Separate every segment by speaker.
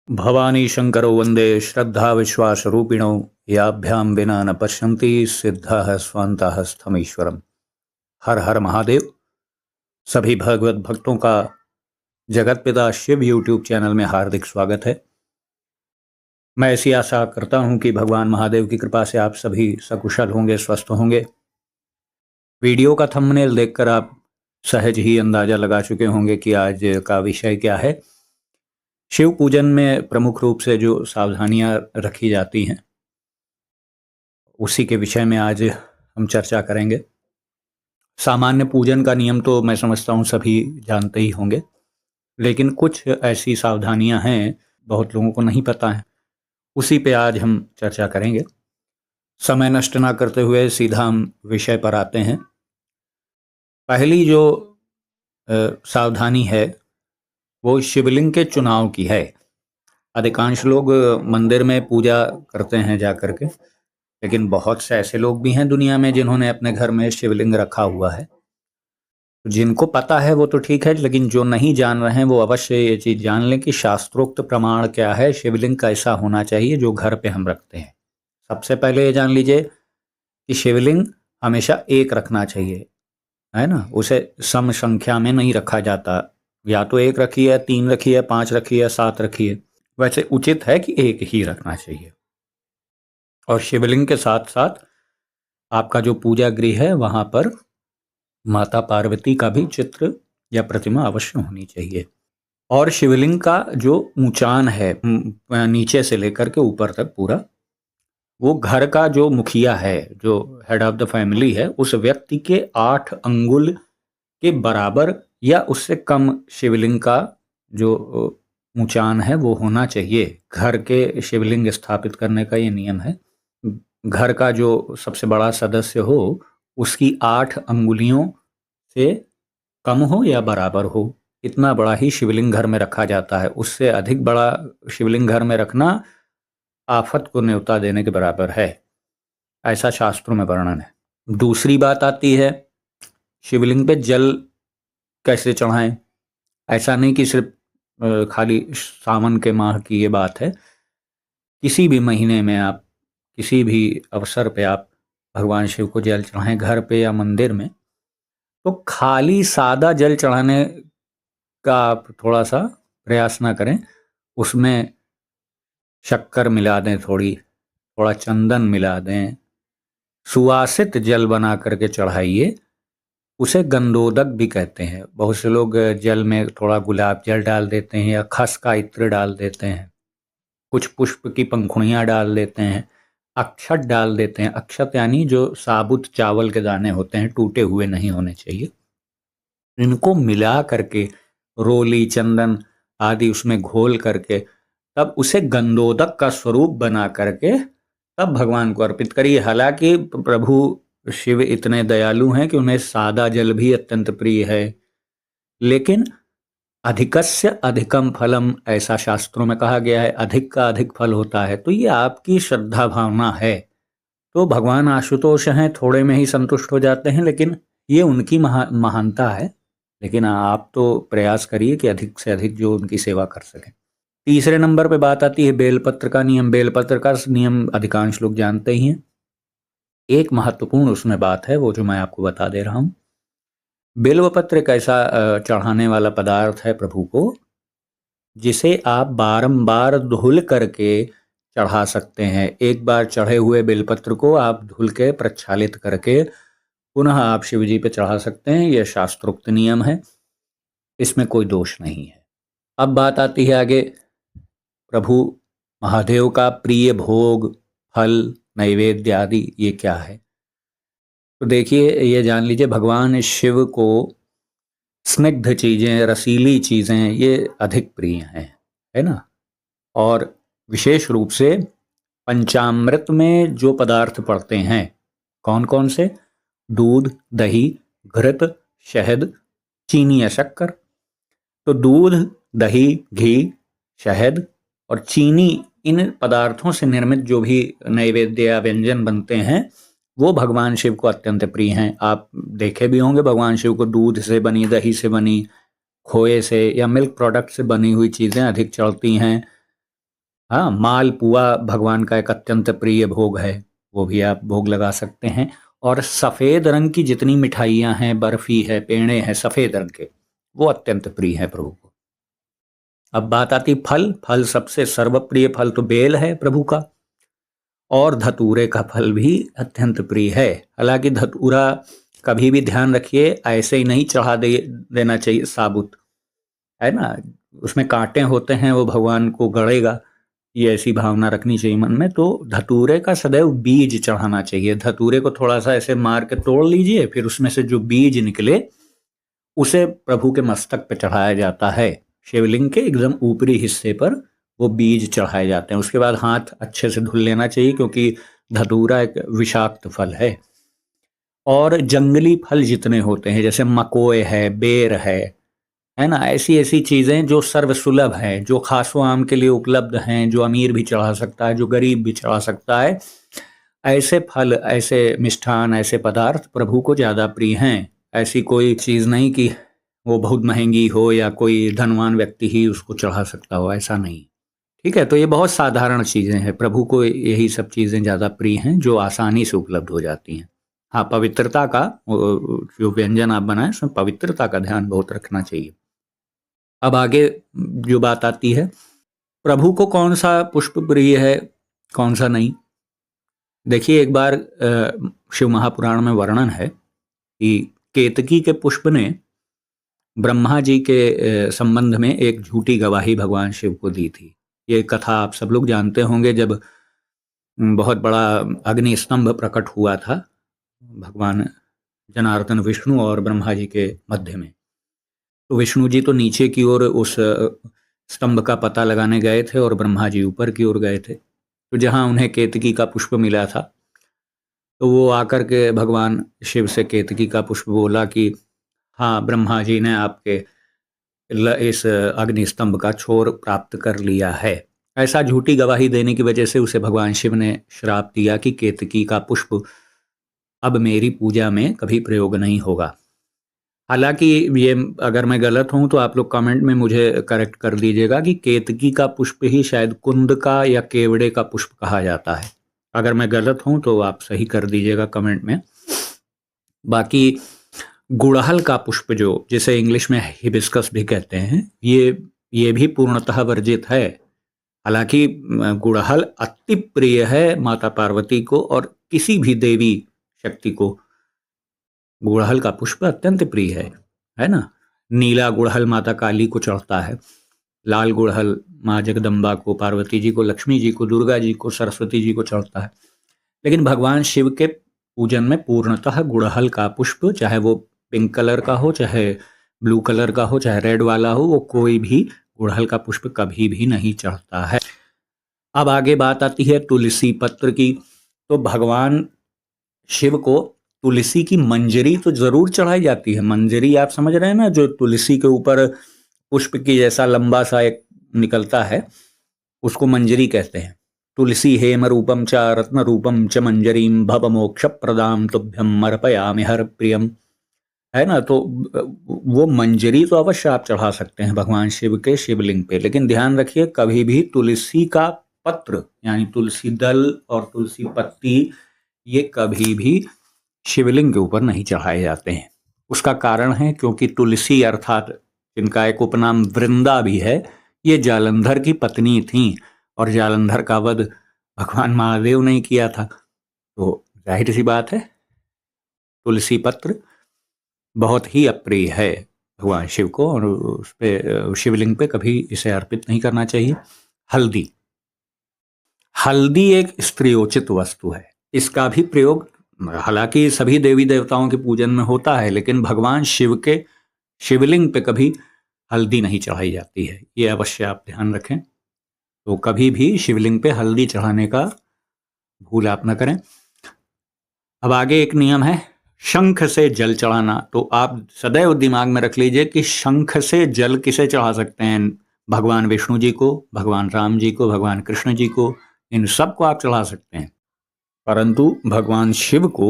Speaker 1: भवानी शंकरो वंदे श्रद्धा विश्वास रूपिणो याभ्याम विना न पश्यन्ति सिद्धाः स्वान्ताः स्थमीश्वरम। हर हर महादेव। सभी भगवत भक्तों का जगत पिता शिव यूट्यूब चैनल में हार्दिक स्वागत है। मैं ऐसी आशा करता हूं कि भगवान महादेव की कृपा से आप सभी सकुशल होंगे, स्वस्थ होंगे। वीडियो का थंबनेल देखकर आप सहज ही अंदाजा लगा चुके होंगे कि आज का विषय क्या है। शिव पूजन में प्रमुख रूप से जो सावधानियां रखी जाती हैं उसी के विषय में आज हम चर्चा करेंगे। सामान्य पूजन का नियम तो मैं समझता हूँ सभी जानते ही होंगे, लेकिन कुछ ऐसी सावधानियां हैं बहुत लोगों को नहीं पता है, उसी पे आज हम चर्चा करेंगे। समय नष्ट ना करते हुए सीधा हम विषय पर आते हैं। पहली जो सावधानी है वो शिवलिंग के चुनाव की है। अधिकांश लोग मंदिर में पूजा करते हैं जा करके, लेकिन बहुत से ऐसे लोग भी हैं दुनिया में जिन्होंने अपने घर में शिवलिंग रखा हुआ है। जिनको पता है वो तो ठीक है, लेकिन जो नहीं जान रहे हैं वो अवश्य ये चीज़ जान लें कि शास्त्रोक्त प्रमाण क्या है, शिवलिंग कैसा होना चाहिए जो घर पे हम रखते हैं। सबसे पहले ये जान लीजिए कि शिवलिंग हमेशा एक रखना चाहिए, है ना। उसे सम संख्या में नहीं रखा जाता, या तो एक रखी है, 3 रखी है, 5 रखी है, 7 रखी है। वैसे उचित है कि एक ही रखना चाहिए। और शिवलिंग के साथ साथ आपका जो पूजा गृह है वहाँ पर माता पार्वती का भी चित्र या प्रतिमा अवश्य होनी चाहिए। और शिवलिंग का जो ऊंचान है नीचे से लेकर के ऊपर तक पूरा, वो घर का जो मुखिया है, जो हेड ऑफ द फैमिली है, उस व्यक्ति के 8 अंगुल के बराबर या उससे कम शिवलिंग का जो ऊंचान है वो होना चाहिए। घर के शिवलिंग स्थापित करने का ये नियम है। घर का जो सबसे बड़ा सदस्य हो उसकी 8 अंगुलियों से कम हो या बराबर हो, इतना बड़ा ही शिवलिंग घर में रखा जाता है। उससे अधिक बड़ा शिवलिंग घर में रखना आफत को न्योता देने के बराबर है, ऐसा शास्त्रों में वर्णन है। दूसरी बात आती है शिवलिंग पे जल कैसे चढ़ाएं। ऐसा नहीं कि सिर्फ खाली सावन के माह की ये बात है। किसी भी महीने में आप किसी भी अवसर पे आप भगवान शिव को जल चढ़ाएं, घर पे या मंदिर में, तो खाली सादा जल चढ़ाने का आप थोड़ा सा प्रयास ना करें। उसमें शक्कर मिला दें, थोड़ा चंदन मिला दें, सुवासित जल बना करके चढ़ाइए। उसे गंधोदक भी कहते हैं। बहुत से लोग जल में थोड़ा गुलाब जल डाल देते हैं या खस का इत्र डाल देते हैं, कुछ पुष्प की पंखुड़ियाँ डाल देते हैं, अक्षत डाल देते हैं। अक्षत यानी जो साबुत चावल के दाने होते हैं, टूटे हुए नहीं होने चाहिए। इनको मिला करके रोली, चंदन आदि उसमें घोल करके तब उसे गंधोदक का स्वरूप बना करके तब भगवान को अर्पित करिए। हालांकि प्रभु शिव इतने दयालु हैं कि उन्हें सादा जल भी अत्यंत प्रिय है, लेकिन अधिकस्य अधिकम फलम, ऐसा शास्त्रों में कहा गया है। अधिक का अधिक फल होता है। तो ये आपकी श्रद्धा भावना है। तो भगवान आशुतोष हैं, थोड़े में ही संतुष्ट हो जाते हैं, लेकिन ये उनकी महानता है। लेकिन आप तो प्रयास करिए कि अधिक से अधिक जो उनकी सेवा कर सकें। तीसरे नंबर पे बात आती है बेलपत्र का नियम। बेलपत्र का नियम अधिकांश लोग जानते ही हैं। एक महत्वपूर्ण उसमें बात है, वो जो मैं आपको बता दे रहा हूं। बेलपत्र एक ऐसा चढ़ाने वाला पदार्थ है प्रभु को, जिसे आप बारंबार धुल करके चढ़ा सकते हैं। एक बार चढ़े हुए बेलपत्र को आप धुल के प्रक्षालित करके पुनः आप शिव जी पे चढ़ा सकते हैं। यह शास्त्रोक्त नियम है, इसमें कोई दोष नहीं है। अब बात आती है आगे प्रभु महादेव का प्रिय भोग, फल, नैवेद्य आदि ये क्या है। तो देखिए, ये जान लीजिए भगवान शिव को स्निग्ध चीज़ें, रसीली चीज़ें ये अधिक प्रिय हैं, है ना। और विशेष रूप से पंचामृत में जो पदार्थ पड़ते हैं, कौन कौन से? दूध, दही, घृत, शहद, चीनी या शक्कर। तो दूध, दही, घी, शहद और चीनी, इन पदार्थों से निर्मित जो भी नैवेद्य या व्यंजन बनते हैं वो भगवान शिव को अत्यंत प्रिय हैं। आप देखे भी होंगे भगवान शिव को दूध से बनी, दही से बनी, खोए से या मिल्क प्रोडक्ट से बनी हुई चीज़ें अधिक चढ़ती हैं। हाँ, मालपुआ भगवान का एक अत्यंत प्रिय भोग है, वो भी आप भोग लगा सकते हैं। और सफ़ेद रंग की जितनी मिठाइयाँ हैं, बर्फ़ी है, पेड़े हैं सफ़ेद रंग के, वो अत्यंत प्रिय हैं प्रभु को। अब बात आती फल। फल सबसे सर्वप्रिय फल तो बेल है प्रभु का, और धतूरे का फल भी अत्यंत प्रिय है। हालांकि धतूरा कभी भी ध्यान रखिए ऐसे ही नहीं चढ़ा देना चाहिए साबुत, है ना, उसमें कांटे होते हैं, वो भगवान को गड़ेगा, ये ऐसी भावना रखनी चाहिए मन में। तो धतूरे का सदैव बीज चढ़ाना चाहिए। धतूरे को थोड़ा सा ऐसे मार के तोड़ लीजिए, फिर उसमें से जो बीज निकले उसे प्रभु के मस्तक पे चढ़ाया जाता है। शिवलिंग के एकदम ऊपरी हिस्से पर वो बीज चढ़ाए जाते हैं। उसके बाद हाथ अच्छे से धुल लेना चाहिए, क्योंकि धतूरा एक विषाक्त फल है। और जंगली फल जितने होते हैं, जैसे मकोए है, बेर है ना, ऐसी ऐसी चीज़ें जो सर्वसुलभ हैं, जो खासो आम के लिए उपलब्ध हैं, जो अमीर भी चढ़ा सकता है, जो गरीब भी चढ़ा सकता है, ऐसे फल, ऐसे मिष्ठान, ऐसे पदार्थ प्रभु को ज़्यादा प्रिय हैं। ऐसी कोई चीज़ नहीं कि वो बहुत महंगी हो या कोई धनवान व्यक्ति ही उसको चढ़ा सकता हो, ऐसा नहीं। ठीक है, तो ये बहुत साधारण चीज़ें हैं, प्रभु को यही सब चीज़ें ज़्यादा प्रिय हैं जो आसानी से उपलब्ध हो जाती हैं। हाँ, पवित्रता का जो व्यंजन आप बनाएं उसमें पवित्रता का ध्यान बहुत रखना चाहिए। अब आगे जो बात आती है, प्रभु को कौन सा पुष्प प्रिय है, कौन सा नहीं। देखिए, एक बार शिव महापुराण में वर्णन है कि केतकी के पुष्प ने ब्रह्मा जी के संबंध में एक झूठी गवाही भगवान शिव को दी थी। ये कथा आप सब लोग जानते होंगे, जब बहुत बड़ा अग्नि स्तंभ प्रकट हुआ था भगवान जनार्दन विष्णु और ब्रह्मा जी के मध्य में। तो विष्णु जी तो नीचे की ओर उस स्तंभ का पता लगाने गए थे और ब्रह्मा जी ऊपर की ओर गए थे। तो जहाँ उन्हें केतकी का पुष्प मिला था, तो वो आकर के भगवान शिव से केतकी का पुष्प बोला कि हाँ, ब्रह्मा जी ने आपके इस अग्नि स्तंभ का छोर प्राप्त कर लिया है। ऐसा झूठी गवाही देने की वजह से उसे भगवान शिव ने श्राप दिया कि केतकी का पुष्प अब मेरी पूजा में कभी प्रयोग नहीं होगा। हालांकि ये, अगर मैं गलत हूं तो आप लोग कमेंट में मुझे करेक्ट कर दीजिएगा कि केतकी का पुष्प ही शायद कुंद का या केवड़े का पुष्प कहा जाता है। अगर मैं गलत हूं तो आप सही कर दीजिएगा कमेंट में। बाकी गुड़हल का पुष्प, जो जिसे इंग्लिश में हिबिस्कस भी कहते हैं, ये भी पूर्णतः वर्जित है। हालांकि गुड़हल अति प्रिय है माता पार्वती को, और किसी भी देवी शक्ति को गुड़हल का पुष्प अत्यंत प्रिय है ना। नीला गुड़हल माता काली को चढ़ता है, लाल गुड़हल माँ जगदम्बा को, पार्वती जी को, लक्ष्मी जी को, दुर्गा जी को, सरस्वती जी को चढ़ता है। लेकिन भगवान शिव के पूजन में पूर्णतः गुड़हल का पुष्प, चाहे वो पिंक कलर का हो, चाहे ब्लू कलर का हो, चाहे रेड वाला हो, वो कोई भी गुड़हल का पुष्प कभी भी नहीं चढ़ता है। अब आगे बात आती है तुलसी पत्र की। तो भगवान शिव को तुलसी की मंजरी तो जरूर चढ़ाई जाती है। मंजरी आप समझ रहे हैं ना, जो तुलसी के ऊपर पुष्प की जैसा लंबा सा एक निकलता है, उसको मंजरी कहते हैं। तुलसी हेम रूपम च रत्न रूपम च मंजरीम भव मोक्ष प्रदाम तुभ्यम अर्पयामि हर प्रियम, है ना। तो वो मंजरी तो अवश्य आप चढ़ा सकते हैं भगवान शिव के शिवलिंग पे, लेकिन ध्यान रखिए कभी भी तुलसी का पत्र यानी तुलसी दल और तुलसी पत्ती ये कभी भी शिवलिंग के ऊपर नहीं चढ़ाए जाते हैं। उसका कारण है क्योंकि तुलसी अर्थात जिनका एक उपनाम वृंदा भी है, ये जालंधर की पत्नी थी, और जालंधर का वध भगवान महादेव ने किया था। तो जाहिर सी बात है तुलसी पत्र बहुत ही अप्रिय है भगवान शिव को, और उस पे शिवलिंग पे कभी इसे अर्पित नहीं करना चाहिए। हल्दी, हल्दी एक स्त्रियोचित वस्तु है। इसका भी प्रयोग हालांकि सभी देवी देवताओं के पूजन में होता है, लेकिन भगवान शिव के शिवलिंग पे कभी हल्दी नहीं चढ़ाई जाती है, ये अवश्य आप ध्यान रखें। तो कभी भी शिवलिंग पे हल्दी चढ़ाने का भूल आप न करें। अब आगे एक नियम है शंख से जल चढ़ाना। तो आप सदैव दिमाग में रख लीजिए कि शंख से जल किसे चढ़ा सकते हैं, भगवान विष्णु जी को, भगवान राम जी को, भगवान कृष्ण जी को, इन सब को आप चढ़ा सकते हैं। परंतु भगवान शिव को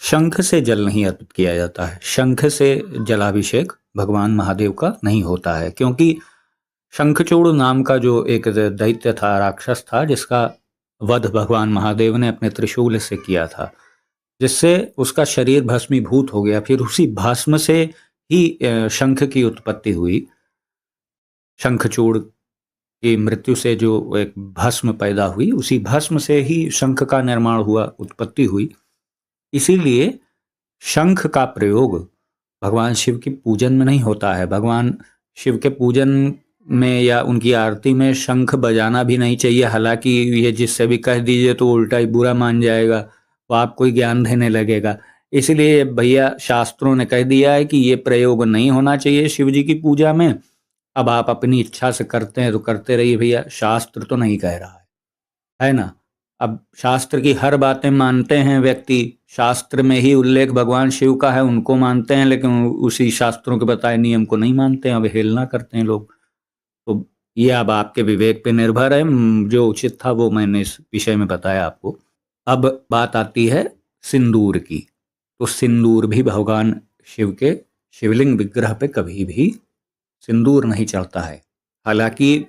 Speaker 1: शंख से जल नहीं अर्पित किया जाता है। शंख से जलाभिषेक भगवान महादेव का नहीं होता है, क्योंकि शंखचूड़ नाम का जो एक दैत्य था, राक्षस था, जिसका वध भगवान महादेव ने अपने त्रिशूल से किया था, जिससे उसका शरीर भस्मीभूत हो गया। फिर उसी भस्म से ही शंख की उत्पत्ति हुई। शंखचूड़ की मृत्यु से जो एक भस्म पैदा हुई, उसी भस्म से ही शंख का निर्माण हुआ, उत्पत्ति हुई। इसीलिए शंख का प्रयोग भगवान शिव की पूजन में नहीं होता है। भगवान शिव के पूजन में या उनकी आरती में शंख बजाना भी नहीं चाहिए। हालांकि ये जिससे भी कह दीजिए तो उल्टा ही बुरा मान जाएगा, वो आपको ही ज्ञान देने लगेगा। इसलिए भैया शास्त्रों ने कह दिया है कि ये प्रयोग नहीं होना चाहिए शिव जी की पूजा में। अब आप अपनी इच्छा से करते हैं तो करते रहिए भैया, शास्त्र तो नहीं कह रहा है ना। अब शास्त्र की हर बातें मानते हैं व्यक्ति, शास्त्र में ही उल्लेख भगवान शिव का है उनको मानते हैं, लेकिन उसी शास्त्रों के बताए नियम को नहीं मानते हैं, अवहेलना करते हैं लोग। तो ये अब आपके विवेक पे निर्भर है। जो उचित था वो मैंने इस विषय में बताया आपको। अब बात आती है सिंदूर की। तो सिंदूर भी भगवान शिव के शिवलिंग विग्रह पे कभी भी सिंदूर नहीं चढ़ता है। हालांकि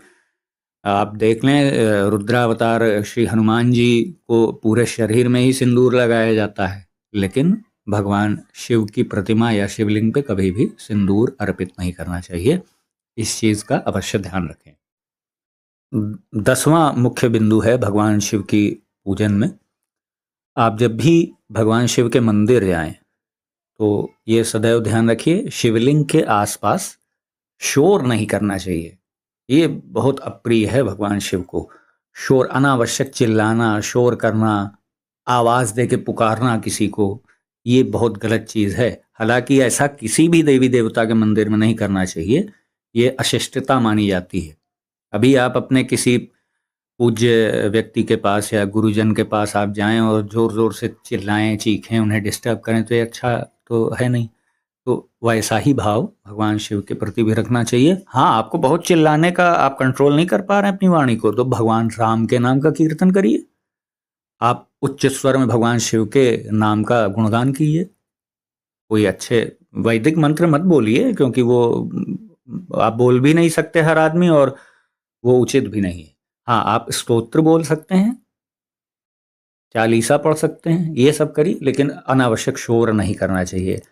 Speaker 1: आप देख लें, रुद्रावतार श्री हनुमान जी को पूरे शरीर में ही सिंदूर लगाया जाता है, लेकिन भगवान शिव की प्रतिमा या शिवलिंग पे कभी भी सिंदूर अर्पित नहीं करना चाहिए। इस चीज़ का अवश्य ध्यान रखें। 10वां मुख्य बिंदु है भगवान शिव की पूजन में। आप जब भी भगवान शिव के मंदिर जाएं तो ये सदैव ध्यान रखिए, शिवलिंग के आसपास शोर नहीं करना चाहिए। ये बहुत अप्रिय है भगवान शिव को। शोर, अनावश्यक चिल्लाना, शोर करना, आवाज़ दे के पुकारना किसी को, ये बहुत गलत चीज़ है। हालांकि ऐसा किसी भी देवी देवता के मंदिर में नहीं करना चाहिए, ये अशिष्टता मानी जाती है। अभी आप अपने किसी पूज्य व्यक्ति के पास या गुरुजन के पास आप जाएं और ज़ोर ज़ोर से चिल्लाएं, चीखें, उन्हें डिस्टर्ब करें, तो ये अच्छा तो है नहीं। तो वैसा ही भाव भगवान शिव के प्रति भी रखना चाहिए। हाँ, आपको बहुत चिल्लाने का, आप कंट्रोल नहीं कर पा रहे हैं अपनी वाणी को, तो भगवान राम के नाम का कीर्तन करिए। आप उच्च स्वर में भगवान शिव के नाम का गुणगान कीजिए। कोई अच्छे वैदिक मंत्र मत बोलिए, क्योंकि वो आप बोल भी नहीं सकते हर आदमी, और वो उचित भी नहीं है। हाँ, आप स्तोत्र बोल सकते हैं, चालीसा पढ़ सकते हैं, ये सब करिए, लेकिन अनावश्यक शोर नहीं करना चाहिए।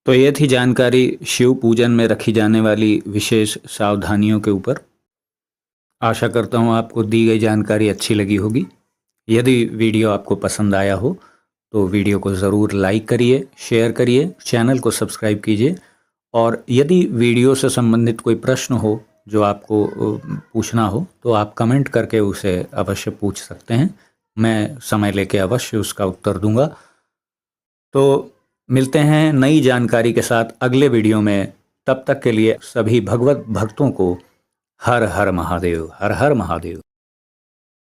Speaker 1: तो ये थी जानकारी शिव पूजन में रखी जाने वाली विशेष सावधानियों के ऊपर। आशा करता हूँ आपको दी गई जानकारी अच्छी लगी होगी। यदि वीडियो आपको पसंद आया हो तो वीडियो को ज़रूर लाइक करिए, शेयर करिए, चैनल को सब्सक्राइब कीजिए। और यदि वीडियो से संबंधित कोई प्रश्न हो जो आपको पूछना हो तो आप कमेंट करके उसे अवश्य पूछ सकते हैं। मैं समय लेके अवश्य उसका उत्तर दूंगा। तो मिलते हैं नई जानकारी के साथ अगले वीडियो में। तब तक के लिए सभी भगवत भक्तों को हर हर महादेव, हर हर महादेव।